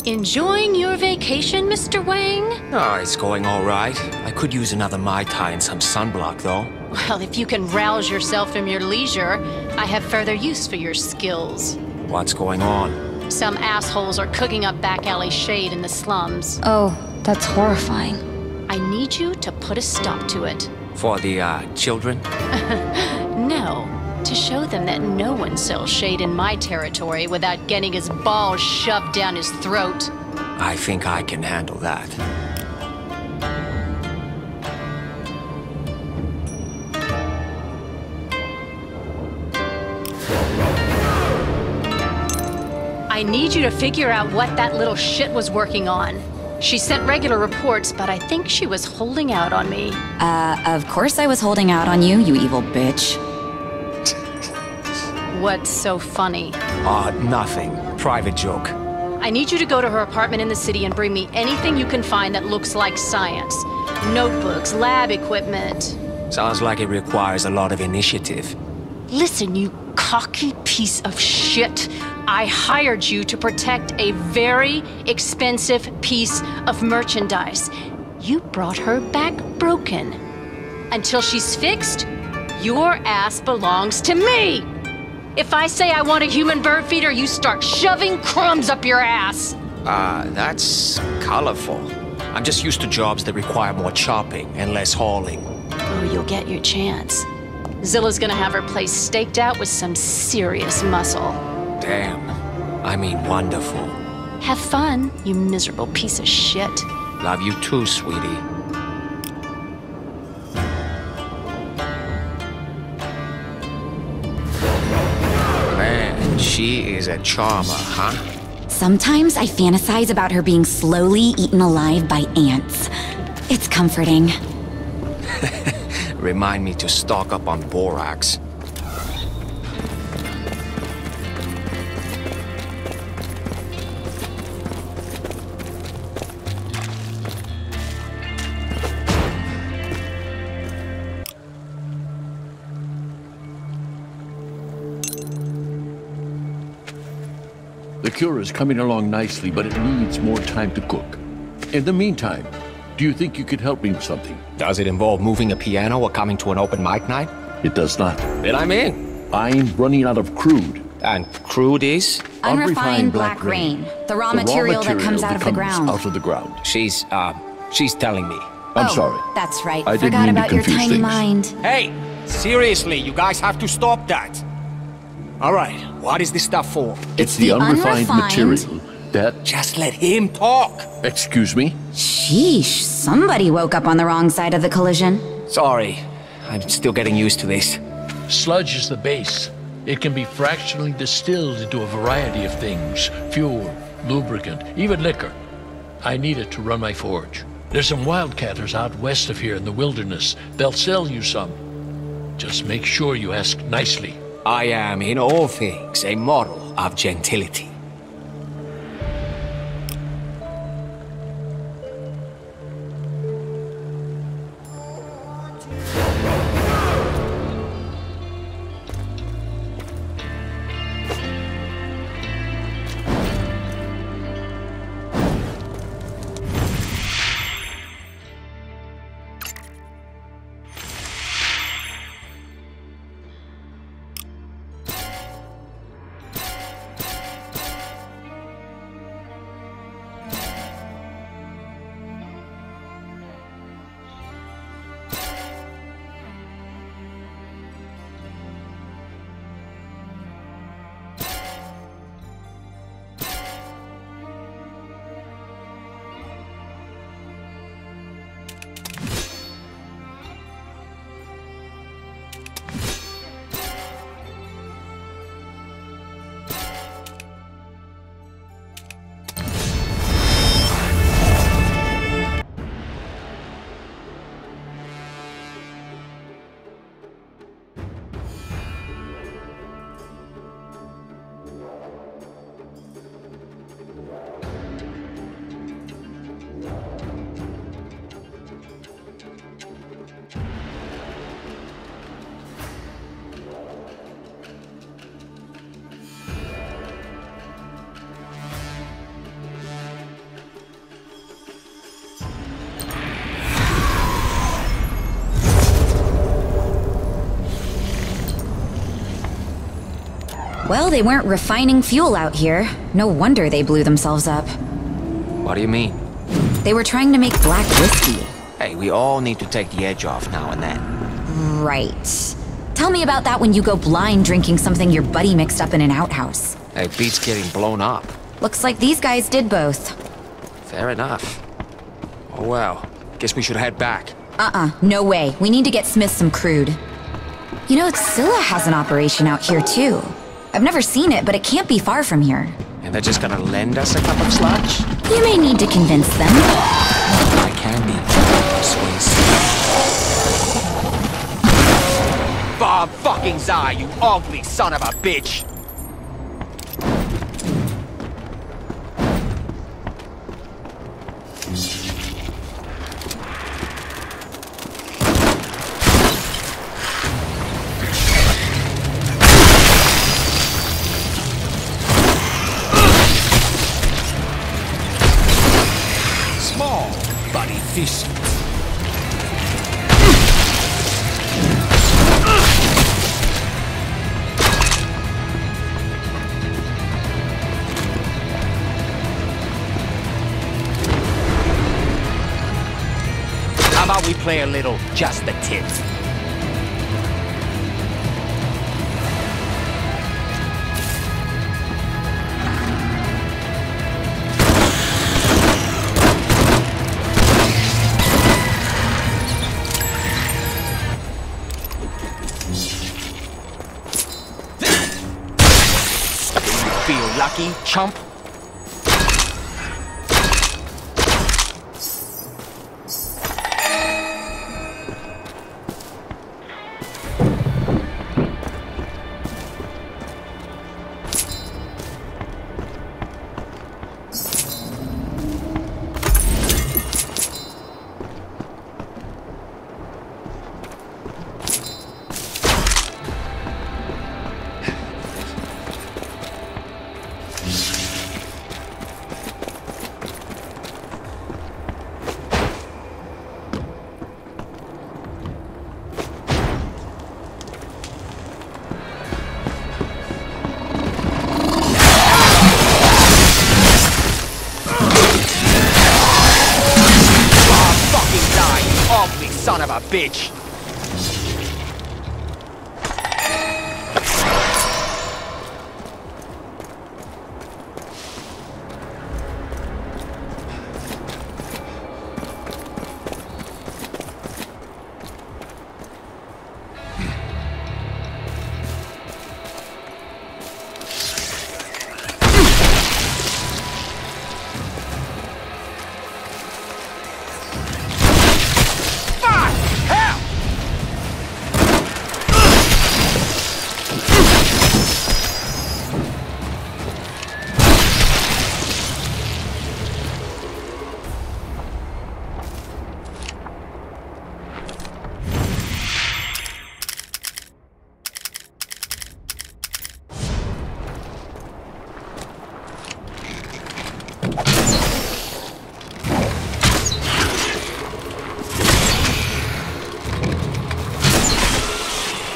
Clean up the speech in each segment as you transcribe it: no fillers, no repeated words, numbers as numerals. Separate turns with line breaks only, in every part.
Enjoying your vacation, Mr. Wang?
Oh, it's going all right. I could use another Mai Tai and some sunblock, though.
Well, if you can rouse yourself from your leisure, I have further use for your skills.
What's going on?
Some assholes are cooking up back alley shade in the slums.
Oh, that's horrifying.
I need you to put a stop to it.
For the, children?
No, to show them that no one sells shade in my territory without getting his balls shoved down his throat.
I think I can handle that.
I need you to figure out what that little shit was working on. She sent regular reports, but I think she was holding out on me.
Of course I was holding out on you, you evil bitch.
What's so funny?
Nothing. Private joke.
I need you to go to her apartment in the city and bring me anything you can find that looks like science. Notebooks, lab equipment.
Sounds like it requires a lot of initiative.
Listen, you cocky piece of shit. I hired you to protect a very expensive piece of merchandise. You brought her back broken. Until she's fixed, your ass belongs to me! If I say I want a human bird feeder, you start shoving crumbs up your ass!
That's colorful. I'm just used to jobs that require more chopping and less hauling.
Oh, you'll get your chance. Zilla's gonna have her place staked out with some serious muscle.
Damn. I mean, wonderful.
Have fun, you miserable piece of shit.
Love you too, sweetie. Man, she is a charmer, huh?
Sometimes I fantasize about her being slowly eaten alive by ants. It's comforting.
Remind me to stock up on borax.
The cure is coming along nicely, but it needs more time to cook. In the meantime, do you think you could help me with something?
Does it involve moving a piano or coming to an open mic night?
It does not.
Then I'm in.
I'm running out of crude.
And crude is?
Unrefined black rain. The raw material that comes out of the ground.
Out of the ground.
She's telling me.
I'm sorry.
That's right.
I didn't
Forgot
mean to
about your
confuse
tiny
things.
mind.
Hey, seriously, you guys have to stop that. All right, what is this stuff for?
It's the unrefined material that...
Just let him talk.
Excuse me?
Sheesh, somebody woke up on the wrong side of the collision.
Sorry, I'm still getting used to this.
Sludge is the base. It can be fractionally distilled into a variety of things. Fuel, lubricant, even liquor. I need it to run my forge. There's some wildcatters out west of here in the wilderness. They'll sell you some. Just make sure you ask nicely.
I am, in all things, a model of gentility.
Well, they weren't refining fuel out here. No wonder they blew themselves up.
What do you mean?
They were trying to make black whiskey.
Hey, we all need to take the edge off now and then.
Right. Tell me about that when you go blind drinking something your buddy mixed up in an outhouse.
Hey, beats getting blown up.
Looks like these guys did both.
Fair enough. Oh well, guess we should head back.
No way. We need to get Smith some crude. You know, Scylla has an operation out here too. I've never seen it, but it can't be far from here.
And they're just gonna lend us a cup of sludge?
You may need to convince them.
I can be persuasive. Bob fucking Zai, you ugly son of a bitch! How about we play a little just the tip? Feel lucky, chump? Son of a bitch!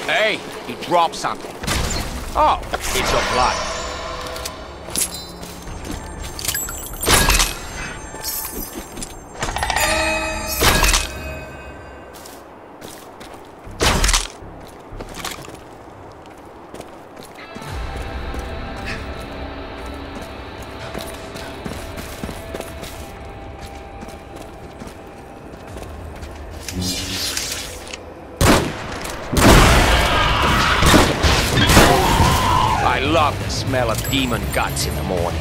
Hey, he dropped something. Oh, it's your blood. I love the smell of demon guts in the morning.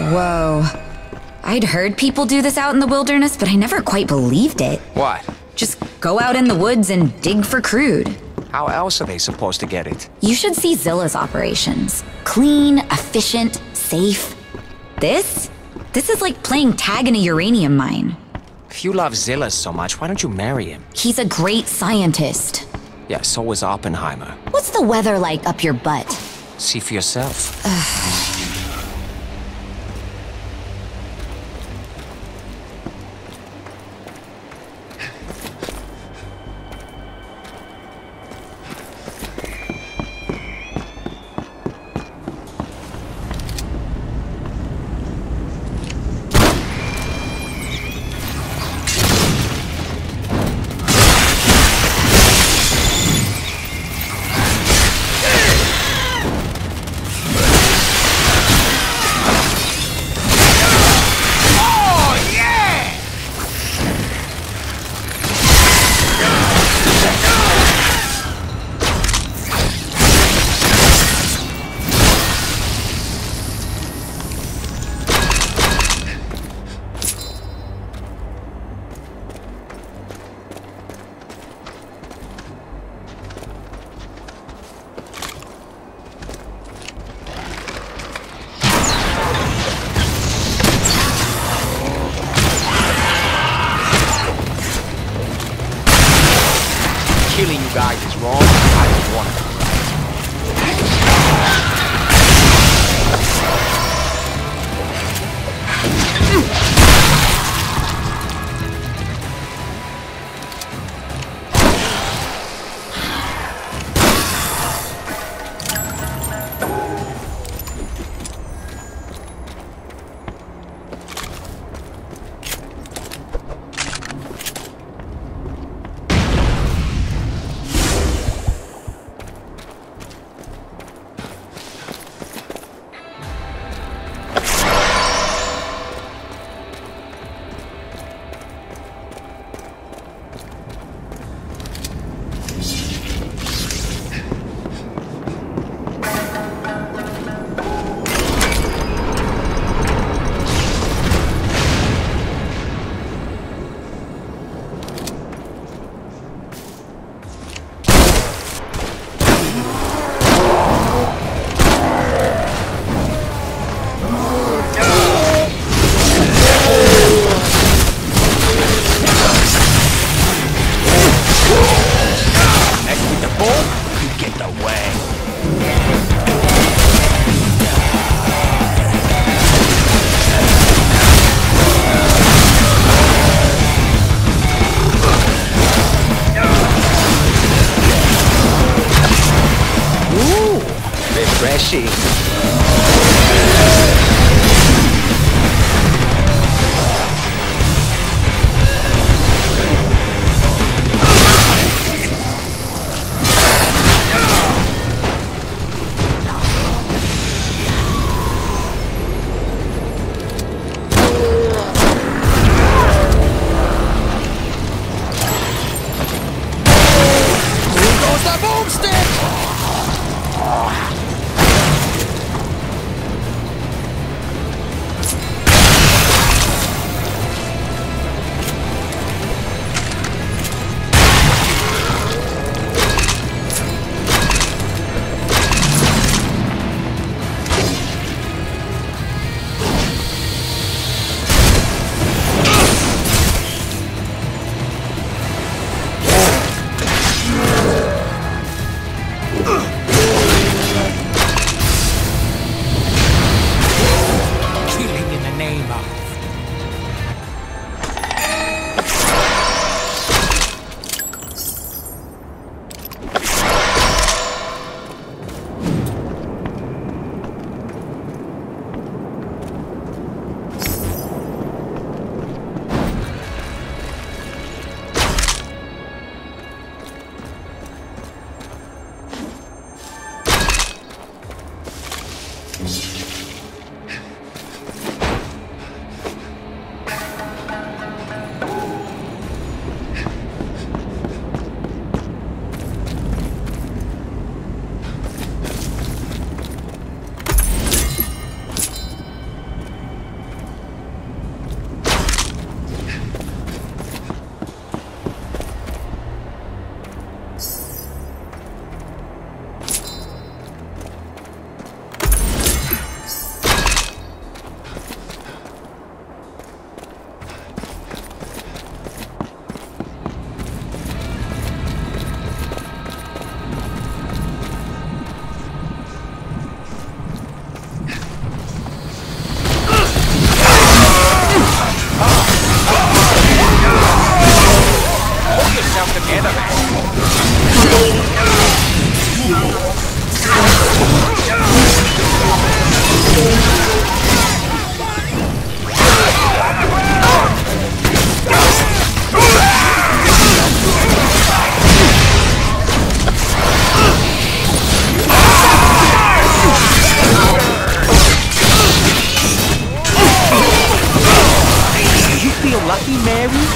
Whoa. I'd heard people do this out in the wilderness, but I never quite believed it.
What?
Just go out in the woods and dig for crude.
How else are they supposed to get it?
You should see Zilla's operations. Clean, efficient, safe. This is like playing tag in a uranium mine.
If you love Zilla so much, why don't you marry him?
He's a great scientist.
Yeah, so is Oppenheimer.
What's the weather like up your butt?
See for yourself. Killing you guys is wrong. I just want it. Refreshing. Here goes the boomstick! Lucky Mary?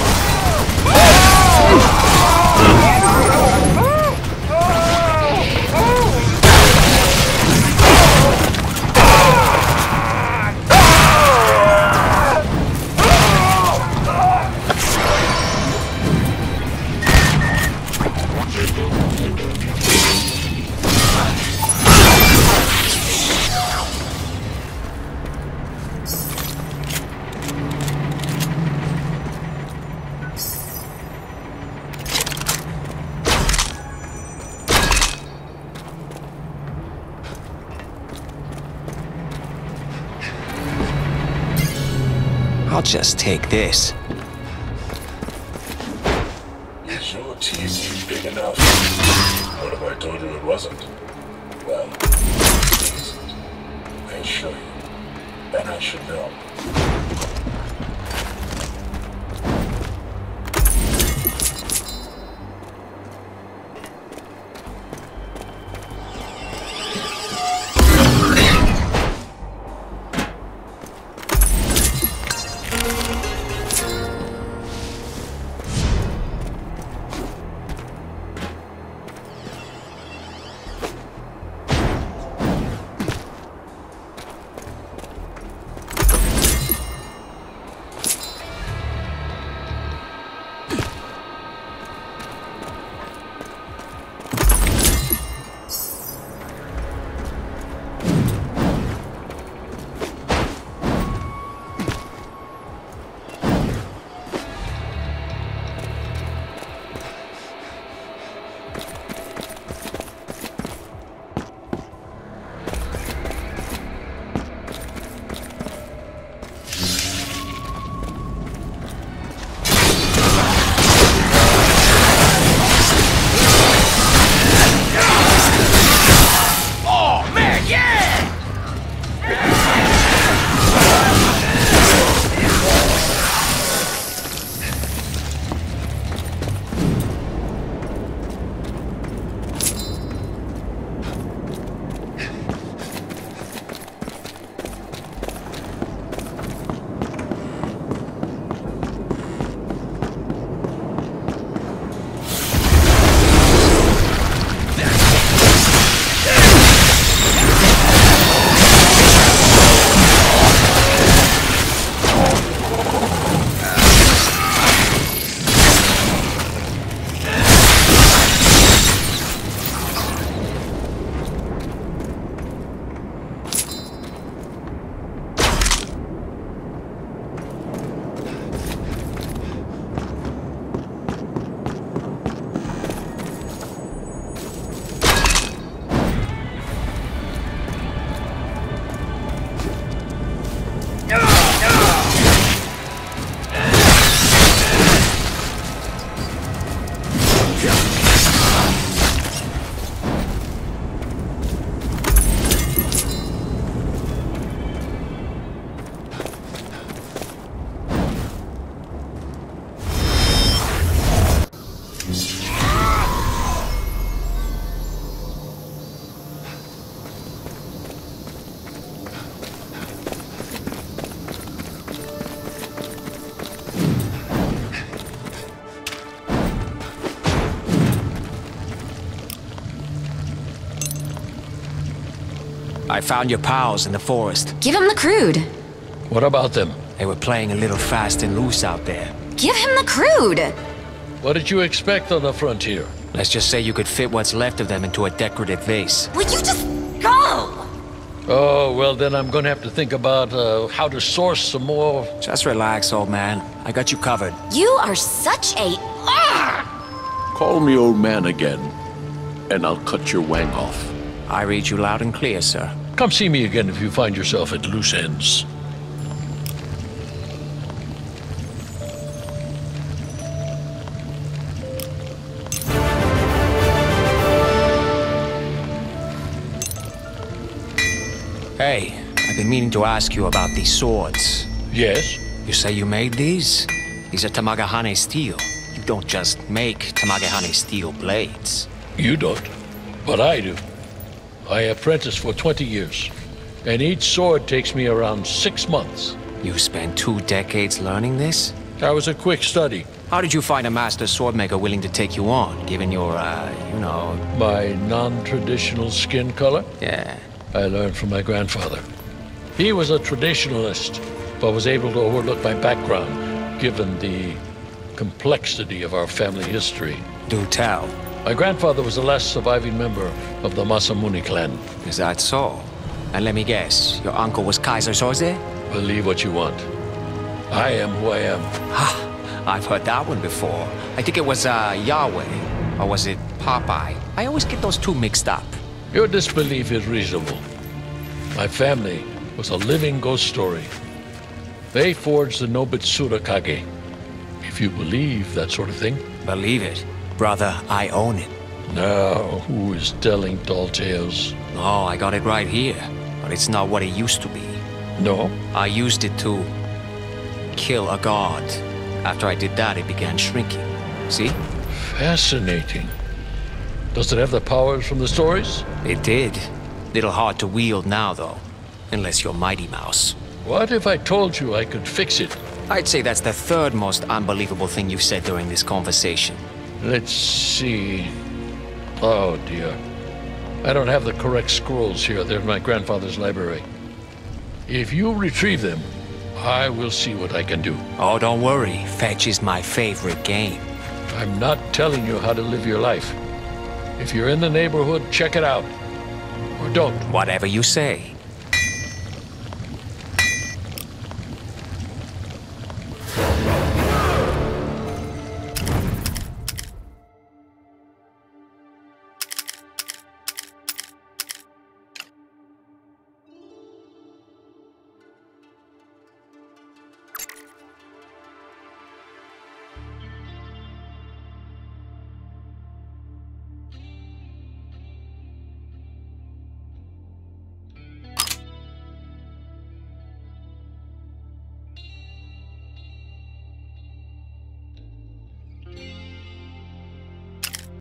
I'll just take this.
Is your TV big enough? What if I told you it wasn't? Well, it isn't. I assure you. And I should know.
I found your pals in the forest.
Give him the crude.
What about them?
They were playing a little fast and loose out there.
Give him the crude.
What did you expect on the frontier?
Let's just say you could fit what's left of them into a decorative vase.
Would you just go?
Oh, well then I'm gonna have to think about how to source some more...
Just relax, old man. I got you covered.
You are such a...
Call me old man again, and I'll cut your wang off.
I read you loud and clear, sir.
Come see me again if you find yourself at loose ends.
been meaning to ask you about these swords.
Yes?
You say you made these? These are Tamagahane steel. You don't just make Tamagahane steel blades.
You don't, but I do. I apprenticed for 20 years, and each sword takes me around 6 months.
You spent 2 decades learning this?
That was a quick study.
How did you find a master swordmaker willing to take you on, given your, you know...
My non-traditional skin color?
Yeah.
I learned from my grandfather. He was a traditionalist, but was able to overlook my background, given the complexity of our family history.
Do tell.
My grandfather was the last surviving member of the Masamune clan.
Is that so? And let me guess, your uncle was Kaiser Soze?
Believe what you want. I am who I am.
Ha! I've heard that one before. I think it was, Yahweh. Or was it Popeye? I always get those two mixed up.
Your disbelief is reasonable. My family was a living ghost story. They forged the Nobitsura Kage. If you believe that sort of thing.
Believe it. Brother, I own it.
Now, who is telling tall tales?
Oh, I got it right here. But it's not what it used to be.
No?
I used it to kill a god. After I did that, it began shrinking. See?
Fascinating. Does it have the powers from the stories?
It did. Little hard to wield now, though. Unless you're Mighty Mouse.
What if I told you I could fix it?
I'd say that's the third most unbelievable thing you've said during this conversation.
Let's see. Oh, dear. I don't have the correct scrolls here. They're in my grandfather's library. If you retrieve them, I will see what I can do.
Oh, don't worry. Fetch is my favorite game.
I'm not telling you how to live your life. If you're in the neighborhood, check it out. Or don't.
Whatever you say.